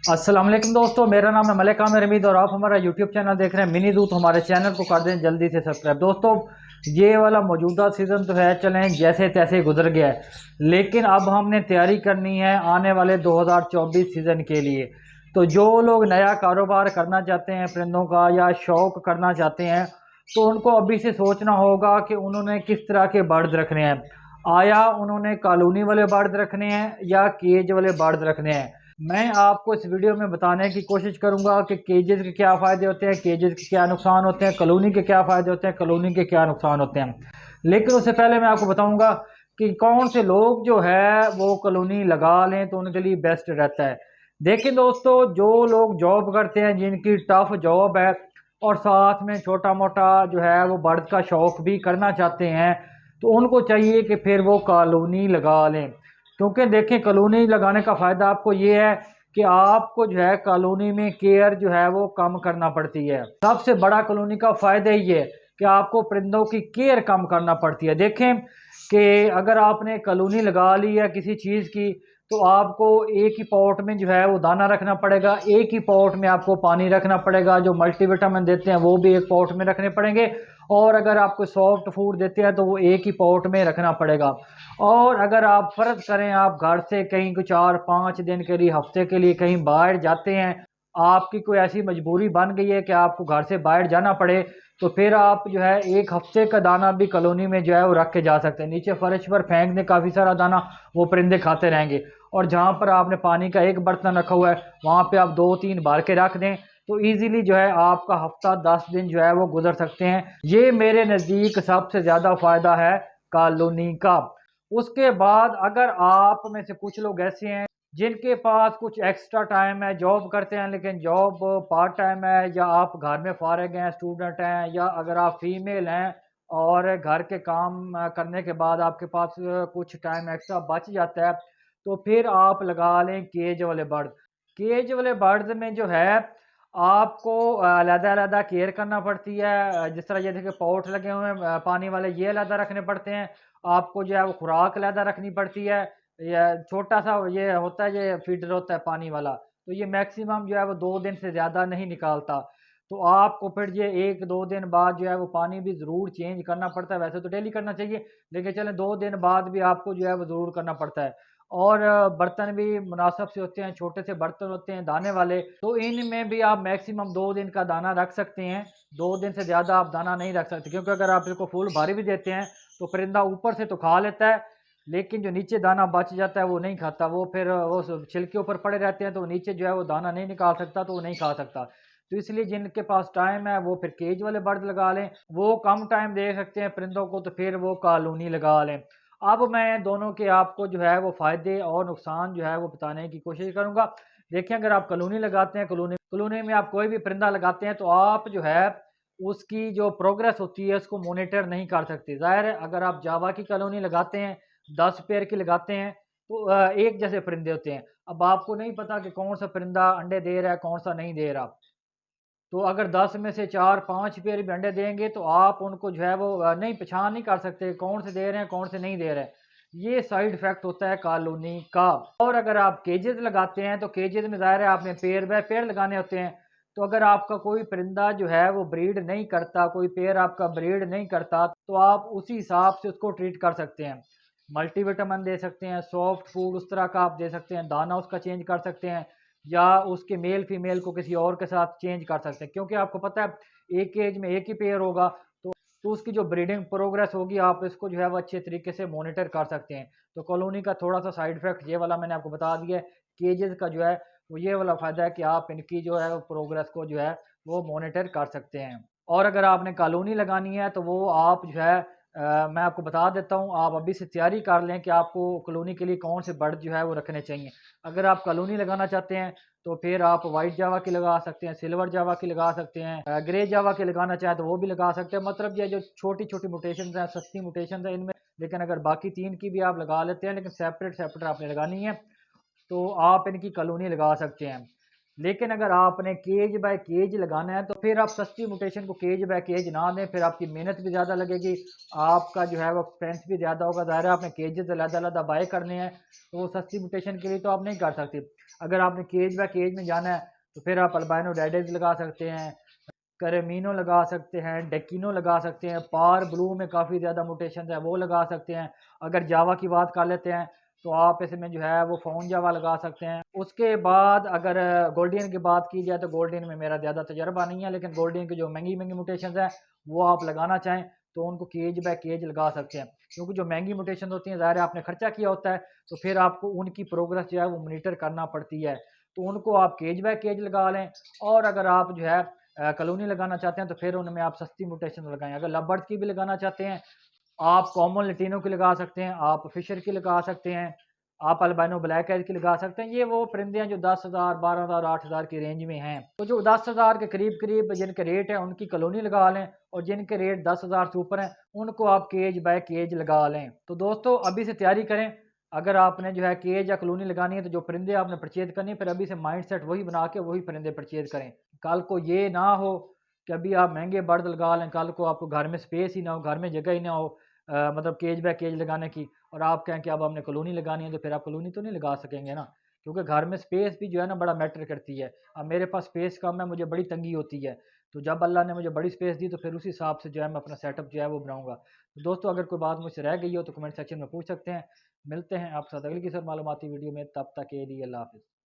अस्सलाम वालेकुम दोस्तों, मेरा नाम है मलिक आमिर हमीद और आप हमारा यूट्यूब चैनल देख रहे हैं मिनी दूत। हमारे चैनल को कर दें जल्दी से सब्सक्राइब। दोस्तों, ये वाला मौजूदा सीज़न तो है चलें जैसे तैसे गुजर गया है, लेकिन अब हमने तैयारी करनी है आने वाले 2024 सीज़न के लिए। तो जो लोग नया कारोबार करना चाहते हैं परिंदों का या शौक़ करना चाहते हैं, तो उनको अभी से सोचना होगा कि उन्होंने किस तरह के बर्ड रखने हैं। आया उन्होंने कॉलोनी वाले बर्ड रखने हैं या केज वाले बर्ड रखने हैं। मैं आपको इस वीडियो में बताने की कोशिश करूंगा कि केजेस के क्या फ़ायदे होते हैं, केजेस के क्या नुकसान होते हैं, कॉलोनी के क्या फ़ायदे होते हैं, कॉलोनी के क्या नुकसान होते हैं। लेकिन उससे पहले मैं आपको बताऊंगा कि कौन से लोग जो है वो कॉलोनी लगा लें तो उनके लिए बेस्ट रहता है। देखिए दोस्तों, जो लोग जॉब करते हैं, जिनकी टफ जॉब है और साथ में छोटा मोटा जो है वो बर्ड का शौक़ भी करना चाहते हैं, तो उनको चाहिए कि फिर वो कॉलोनी लगा लें। क्योंकि देखें, कॉलोनी लगाने का फ़ायदा आपको ये है कि आपको जो है कॉलोनी में केयर जो है वो कम करना पड़ती है। सबसे बड़ा कॉलोनी का फ़ायदा ये है कि आपको परिंदों की केयर कम करना पड़ती है। देखें कि अगर आपने कॉलोनी लगा ली है किसी चीज़ की, तो आपको एक ही पॉट में जो है वो दाना रखना पड़ेगा, एक ही पॉट में आपको पानी रखना पड़ेगा, जो मल्टीविटामिन देते हैं वो भी एक पॉट में रखने पड़ेंगे, और अगर आपको सॉफ्ट फूड देते हैं तो वो एक ही पॉट में रखना पड़ेगा। और अगर आप फ़र्ज़ करें आप घर से कहीं को 4-5 दिन के लिए, हफ्ते के लिए कहीं बाहर जाते हैं, आपकी कोई ऐसी मजबूरी बन गई है कि आपको घर से बाहर जाना पड़े, तो फिर आप जो है 1 हफ्ते का दाना भी कॉलोनी में जो है वो रख के जा सकते हैं। नीचे फ़र्श पर फेंक दें काफ़ी सारा दाना, वो परिंदे खाते रहेंगे। और जहाँ पर आपने पानी का एक बर्तन रखा हुआ है, वहाँ पे आप 2-3 भर के रख दें, तो ईज़िली जो है आपका हफ्ता 10 दिन जो है वो गुजर सकते हैं। ये मेरे नज़दीक सबसे ज़्यादा फ़ायदा है कॉलोनी का। उसके बाद अगर आप में से कुछ लोग ऐसे हैं जिनके पास कुछ एक्स्ट्रा टाइम है, जॉब करते हैं लेकिन जॉब पार्ट टाइम है, या आप घर में फारिग हैं, स्टूडेंट हैं, या अगर आप फीमेल हैं और घर के काम करने के बाद आपके पास कुछ टाइम एक्स्ट्रा बच जाता है, तो फिर आप लगा लें केज वाले बर्ड। केज वाले बर्ड में जो है आपको अलग-अलग केयर करना पड़ती है। जिस तरह ये देखिए पॉट लगे हुए हैं पानी वाले, ये अलग रखने पड़ते हैं। आपको जो है वो खुराक अलग रखनी पड़ती है। या छोटा-सा ये होता है, ये फीडर होता है पानी वाला, तो ये मैक्सिमम जो है वो 2 दिन से ज़्यादा नहीं निकालता। तो आपको फिर ये 1-2 दिन बाद जो है वो पानी भी ज़रूर चेंज करना पड़ता है। वैसे तो डेली करना चाहिए, लेकिन चलें 2 दिन बाद भी आपको जो है वो ज़रूर करना पड़ता है। और बर्तन भी मुनासिब से होते हैं, छोटे से बर्तन होते हैं दाने वाले, तो इनमें भी आप मैक्सिमम 2 दिन का दाना रख सकते हैं। 2 दिन से ज़्यादा आप दाना नहीं रख सकते, क्योंकि अगर आप इसको फुल भारी भी देते हैं तो परिंदा ऊपर से तो खा लेता है, लेकिन जो नीचे दाना बच जाता है वो नहीं खाता। वो फिर वो छिलके ऊपर पड़े रहते हैं, तो नीचे जो है वो दाना नहीं निकाल सकता, तो वो नहीं खा सकता। तो इसलिए जिनके पास टाइम है वो फिर केज वाले बर्ड लगा लें, वो कम टाइम दे सकते हैं परिंदों को, तो फिर वो कॉलोनी लगा लें। अब मैं दोनों के आपको जो है वो फ़ायदे और नुकसान जो है वो बताने की कोशिश करूँगा। देखिए, अगर आप कॉलोनी लगाते हैं, कॉलोनी कॉलोनी में आप कोई भी परिंदा लगाते हैं, तो आप जो है उसकी जो प्रोग्रेस होती है उसको मॉनिटर नहीं कर सकते। ज़ाहिर है, अगर आप जावा की कॉलोनी लगाते हैं, 10 पेयर की लगाते हैं, तो एक जैसे परिंदे होते हैं। अब आपको नहीं पता कि कौन-सा परिंदा अंडे दे रहा है, कौन-सा नहीं दे रहा। तो अगर 10 में से 4-5 पेयर भी अंडे देंगे, तो आप उनको जो है वो नहीं पहचान नहीं कर सकते कौन से दे रहे हैं, कौन से नहीं दे रहे हैं। ये साइड इफ़ेक्ट होता है कॉलोनी का। और अगर आप केजेज़ लगाते हैं, तो केजेज़ में ज़ाहिर है आपने पेयर बाय पेयर लगाने होते हैं। तो अगर आपका कोई परिंदा जो है वो ब्रीड नहीं करता, कोई पेयर आपका ब्रीड नहीं करता, तो आप उसी हिसाब से उसको ट्रीट कर सकते हैं। मल्टीविटामिन दे सकते हैं, सॉफ्ट फूड उस तरह का आप दे सकते हैं, दाना उसका चेंज कर सकते हैं, या उसके मेल फीमेल को किसी और के साथ चेंज कर सकते हैं। क्योंकि आपको पता है एक केज में एक ही पेयर होगा, तो उसकी जो ब्रीडिंग प्रोग्रेस होगी आप इसको जो है वो अच्छे तरीके से मॉनिटर कर सकते हैं। तो कॉलोनी का थोड़ा-सा साइड इफ़ेक्ट ये वाला मैंने आपको बता दिया है। केजेज़ का जो है वो ये वाला फ़ायदा है कि आप इनकी जो है वो प्रोग्रेस को जो है वो मॉनिटर कर सकते हैं। और अगर आपने कॉलोनी लगानी है, तो वो आप जो है मैं आपको बता देता हूँ, आप अभी से तैयारी कर लें कि आपको कॉलोनी के लिए कौन से बर्ड जो है वो रखने चाहिए। अगर आप कॉलोनी लगाना चाहते हैं, तो फिर आप वाइट जावा की लगा सकते हैं, सिल्वर जावा की लगा सकते हैं, ग्रे जावा की लगाना चाहें तो वो भी लगा सकते हैं। मतलब ये जो छोटी-छोटी म्यूटेशंस हैं, सस्ती म्यूटेशंस हैं इनमें, लेकिन अगर बाकी 3 की भी आप लगा लेते हैं, लेकिन सेपरेट-सेपरेट आपने लगानी है, तो आप इनकी कॉलोनी लगा सकते हैं। लेकिन अगर आपने केज बाय केज लगाना है तो फिर आप सस्ती म्यूटेशन को केज बाय केज ना दें, फिर आपकी मेहनत भी ज़्यादा लगेगी, आपका जो है वो एक्सपेंस भी ज़्यादा होगा। ज़ाहिर है आपने केजेस अलग-अलग बाय करने हैं, तो वो सस्ती म्यूटेशन के लिए तो आप नहीं कर सकते। अगर आपने केज बाय केज में जाना है तो फिर आप अल्बाइनो रेडेज लगा सकते हैं, करेमिनो लगा सकते हैं, डेकिनो लगा सकते हैं, पार ब्लू में काफ़ी ज़्यादा म्यूटेशन है वो लगा सकते हैं। अगर जावा की बात कर लेते हैं तो आप इसमें जो है वो फ़ोन जावा लगा सकते हैं। उसके बाद अगर गोल्डियन की बात की जाए तो गोल्डियन में मेरा ज़्यादा तजर्बा नहीं है, लेकिन गोल्डियन की जो महंगी म्यूटेशन है वो आप लगाना चाहें तो उनको केज बाय केज लगा सकते हैं, क्योंकि जो महंगी म्यूटेशन होती हैं ज़ाहिर है आपने खर्चा किया होता है, तो फिर आपको उनकी प्रोग्रेस जो है वो मॉनिटर करना पड़ती है, तो उनको आप केज बाय केज लगा लें। और अगर आप जो है कॉलोनी लगाना चाहते हैं तो फिर उनमें आप सस्ती म्यूटेशन लगाएं। अगर लवबर्ड की भी लगाना चाहते हैं, आप कॉमन लैटिनो की लगा सकते हैं, आप फिशर की लगा सकते हैं, आप अल्बाइनो ब्लैक आइज की लगा सकते हैं। ये वो परिंदे हैं जो 10,000, 12,000, 8,000 की रेंज में हैं। तो जो 10,000 के करीब करीब जिनके रेट है उनकी कॉलोनी लगा लें, और जिनके रेट 10,000 से ऊपर हैं उनको आप केज बाय केज लगा लें। तो दोस्तों अभी से तैयारी करें। अगर आपने जो है केज या कॉलोनी लगानी है तो जो परिंदे आपने परचेज करनी है, फिर अभी से माइंड सेट वही बना के वही परिंदे परचेज करें। कल को ये ना हो कि अभी आप महंगे बर्ड लगा लें, कल को आपको घर में स्पेस ही ना हो, घर में जगह ही ना हो मतलब केज बाय केज लगाने की, और आप कहें कि अब हमने कॉलोनी लगानी है, तो फिर आप कॉलोनी तो नहीं लगा सकेंगे ना, क्योंकि घर में स्पेस भी जो है ना बड़ा मैटर करती है। अब मेरे पास स्पेस कम है, मुझे बड़ी तंगी होती है, तो जब अल्लाह ने मुझे बड़ी स्पेस दी तो फिर उसी हिसाब से जो है मैं अपना सेटअप जो है वो बनाऊंगा। तो दोस्तों अगर कोई बात मुझसे रह गई हो तो कमेंट सेक्शन में पूछ सकते हैं। मिलते हैं आपके साथ अगली किसी और मालूमाती वीडियो में, तब तक के लिए अल्लाह हाफिज़।